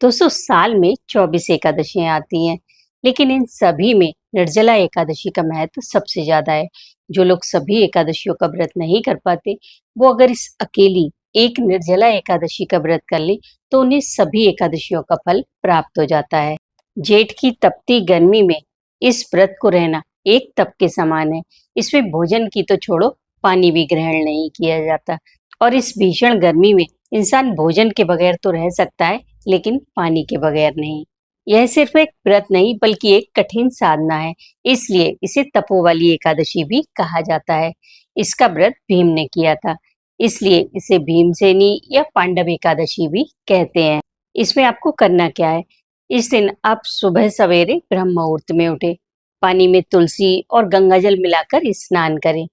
दोस्तों साल में 24 एकादशियां आती हैं, लेकिन इन सभी में निर्जला एकादशी का महत्व सबसे ज्यादा है। जो लोग सभी एकादशियों का व्रत नहीं कर पाते, वो अगर इस अकेली एक निर्जला एकादशी का व्रत कर ले, तो उन्हें सभी एकादशियों का फल प्राप्त हो जाता है। जेठ की तपती गर्मी में इस व्रत को रहना एक तप के समान है। इसमें भोजन की तो छोड़ो, पानी भी ग्रहण नहीं किया जाता। और इस भीषण गर्मी में इंसान भोजन के बगैर तो रह सकता है, लेकिन पानी के बगैर नहीं। यह सिर्फ एक व्रत नहीं, बल्कि एक कठिन साधना है। इसलिए इसे तपोवाली एकादशी भी कहा जाता है। इसका व्रत भीम ने किया था, इसलिए इसे भीमसेनी या पांडव एकादशी भी कहते हैं। इसमें आपको करना क्या है? इस दिन आप सुबह सवेरे ब्रह्म मुहूर्त में उठे, पानी में तुलसी और गंगाजल मिलाकर स्नान करें।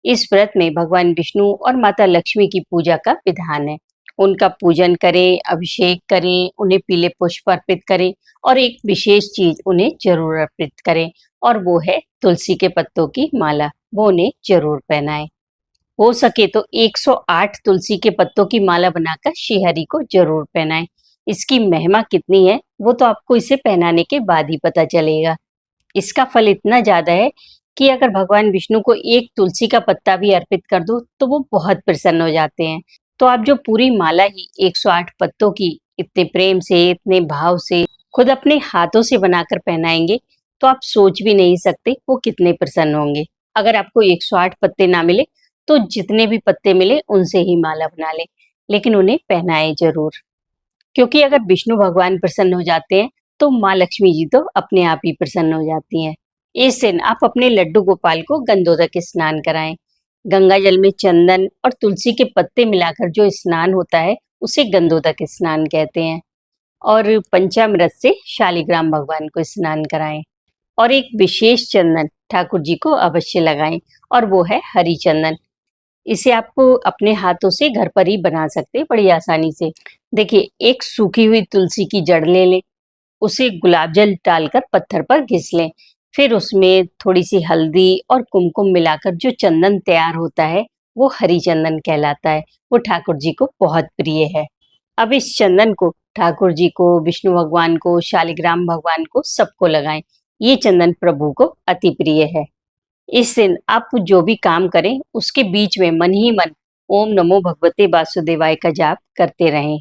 इस व्रत में भगवान विष्णु और माता लक्ष्मी की पूजा का विधान है। उनका पूजन करें, अभिषेक करें, उन्हें पीले पुष्प अर्पित करें और एक विशेष चीज उन्हें जरूर अर्पित करें, और वो है तुलसी के पत्तों की माला। वो उन्हें जरूर पहनाएं। हो सके तो 108 तुलसी के पत्तों की माला बनाकर श्रीहरि को जरूर पहनाएं। इसकी महिमा कितनी है वो तो आपको इसे पहनाने के बाद ही पता चलेगा। इसका फल इतना ज्यादा है कि अगर भगवान विष्णु को एक तुलसी का पत्ता भी अर्पित कर दो तो वो बहुत प्रसन्न हो जाते हैं। तो आप जो पूरी माला ही 108 पत्तों की इतने प्रेम से, इतने भाव से खुद अपने हाथों से बनाकर पहनाएंगे, तो आप सोच भी नहीं सकते वो कितने प्रसन्न होंगे। अगर आपको 108 पत्ते ना मिले तो जितने भी पत्ते मिले उनसे ही माला बना ले, लेकिन उन्हें पहनाएं जरूर। क्योंकि अगर विष्णु भगवान प्रसन्न हो जाते हैं तो माँ लक्ष्मी जी तो अपने आप ही प्रसन्न हो जाती हैं। इस दिन आप अपने लड्डू गोपाल को गंधोदक स्नान कराएं। गंगा जल में चंदन और तुलसी के पत्ते मिलाकर जो स्नान होता है उसे गंधोदक स्नान कहते हैं। और पंचामृत से शालिग्राम भगवान को स्नान कराएं। और एक विशेष चंदन ठाकुर जी को अवश्य लगाएं, और वो है हरी चंदन। इसे आपको अपने हाथों से घर पर ही बना सकते हैं बड़ी आसानी से। देखिए, एक सूखी हुई तुलसी की जड़ ले लें, उसे गुलाब जल डालकर पत्थर पर घिस लें। फिर उसमें थोड़ी सी हल्दी और कुमकुम मिलाकर जो चंदन तैयार होता है वो हरी चंदन कहलाता है। वो ठाकुर जी को बहुत प्रिय है। अब इस चंदन को ठाकुर जी को, विष्णु भगवान को, शालिग्राम भगवान को, सबको लगाएं। ये चंदन प्रभु को अति प्रिय है। इस दिन आप जो भी काम करें उसके बीच में मन ही मन ओम नमो भगवते वासुदेवाय का जाप करते रहें।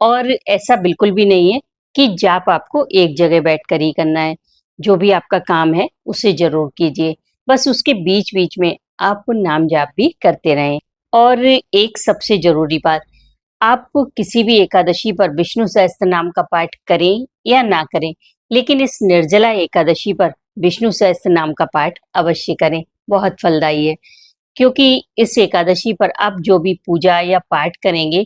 और ऐसा बिल्कुल भी नहीं है कि जाप आपको एक जगह बैठकर ही करना है। जो भी आपका काम है उसे जरूर कीजिए, बस उसके बीच बीच में आप नाम जाप भी करते रहें। और एक सबसे जरूरी बात, आप किसी भी एकादशी पर विष्णु सहस्त्र नाम का पाठ करें या ना करें, लेकिन इस निर्जला एकादशी पर विष्णु सहस्त्र नाम का पाठ अवश्य करें। बहुत फलदायी है, क्योंकि इस एकादशी पर आप जो भी पूजा या पाठ करेंगे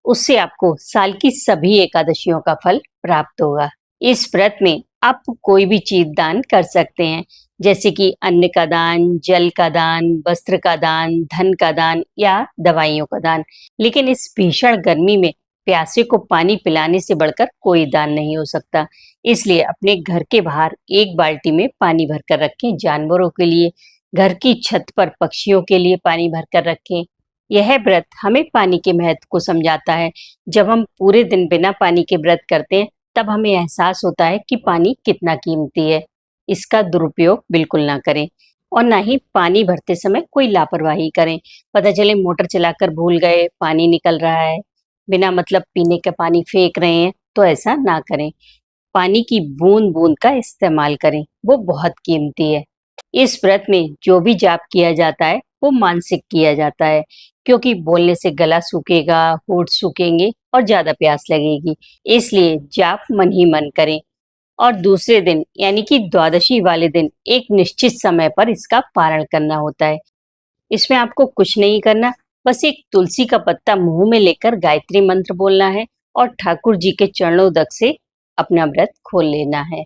उससे आपको साल की सभी एकादशियों का फल प्राप्त होगा। इस व्रत में आप कोई भी चीज दान कर सकते हैं, जैसे कि अन्न का दान, जल का दान, वस्त्र का दान, धन का दान या दवाइयों का दान। लेकिन इस भीषण गर्मी में प्यासे को पानी पिलाने से बढ़कर कोई दान नहीं हो सकता। इसलिए अपने घर के बाहर एक बाल्टी में पानी भरकर रखें जानवरों के लिए, घर की छत पर पक्षियों के लिए पानी भरकर रखें। यह व्रत हमें पानी के महत्व को समझाता है। जब हम पूरे दिन बिना पानी के व्रत करते हैं तब हमें एहसास होता है कि पानी कितना कीमती है। इसका दुरुपयोग बिल्कुल ना करें, और ना ही पानी भरते समय कोई लापरवाही करें। पता चले मोटर चलाकर भूल गए, पानी निकल रहा है, बिना मतलब पीने का पानी फेंक रहे हैं, तो ऐसा ना करें। पानी की बूंद बूंद का इस्तेमाल करें, वो बहुत कीमती है। इस व्रत में जो भी जाप किया जाता है वो मानसिक किया जाता है, क्योंकि बोलने से गला सूखेगा, होंठ सूखेंगे और ज्यादा प्यास लगेगी। इसलिए जाप मन ही मन करें, और दूसरे दिन यानी कि द्वादशी वाले दिन एक निश्चित समय पर इसका पारण करना होता है। इसमें आपको कुछ नहीं करना, बस एक तुलसी का पत्ता मुंह में लेकर गायत्री मंत्र बोलना है और ठाकुर जी के चरणोदक से अपना व्रत खोल लेना है।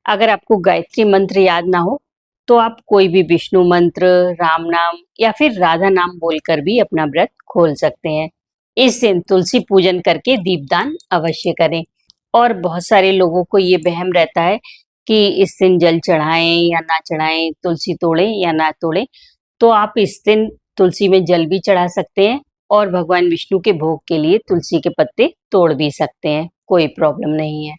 अगर आपको गायत्री मंत्र याद ना हो तो आप कोई भी विष्णु मंत्र, राम नाम या फिर राधा नाम बोलकर भी अपना व्रत खोल सकते हैं। इस दिन तुलसी पूजन करके दीपदान अवश्य करें। और बहुत सारे लोगों को ये वहम रहता है कि इस दिन जल चढ़ाएं या ना चढ़ाएं, तुलसी तोड़ें या ना तोड़ें। तो आप इस दिन तुलसी में जल भी चढ़ा सकते हैं और भगवान विष्णु के भोग के लिए तुलसी के पत्ते तोड़ भी सकते हैं। कोई प्रॉब्लम नहीं है।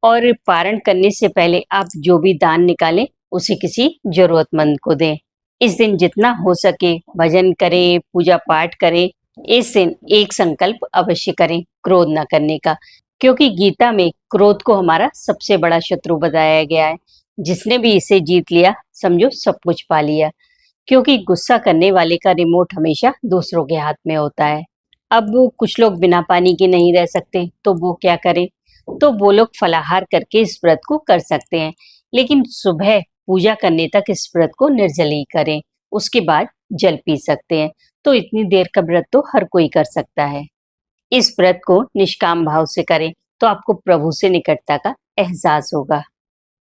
और पारण करने से पहले आप जो भी दान निकालें उसे किसी जरूरतमंद को दें। इस दिन जितना हो सके भजन करें, पूजा पाठ करें। इस दिन एक संकल्प अवश्य करें, क्रोध न करने का, क्योंकि गीता में क्रोध को हमारा सबसे बड़ा शत्रु बताया गया है। जिसने भी इसे जीत लिया समझो सब कुछ पा लिया, क्योंकि गुस्सा करने वाले का रिमोट हमेशा दूसरों के हाथ में होता है। अब कुछ लोग बिना पानी के नहीं रह सकते, तो वो क्या करें? तो वो लोग फलाहार करके इस व्रत को कर सकते हैं, लेकिन सुबह पूजा करने तक इस व्रत को निर्जल ही करें। उसके बाद जल पी सकते हैं। तो इतनी देर का व्रत तो हर कोई कर सकता है। इस व्रत को निष्काम भाव से करें तो आपको प्रभु से निकटता का एहसास होगा।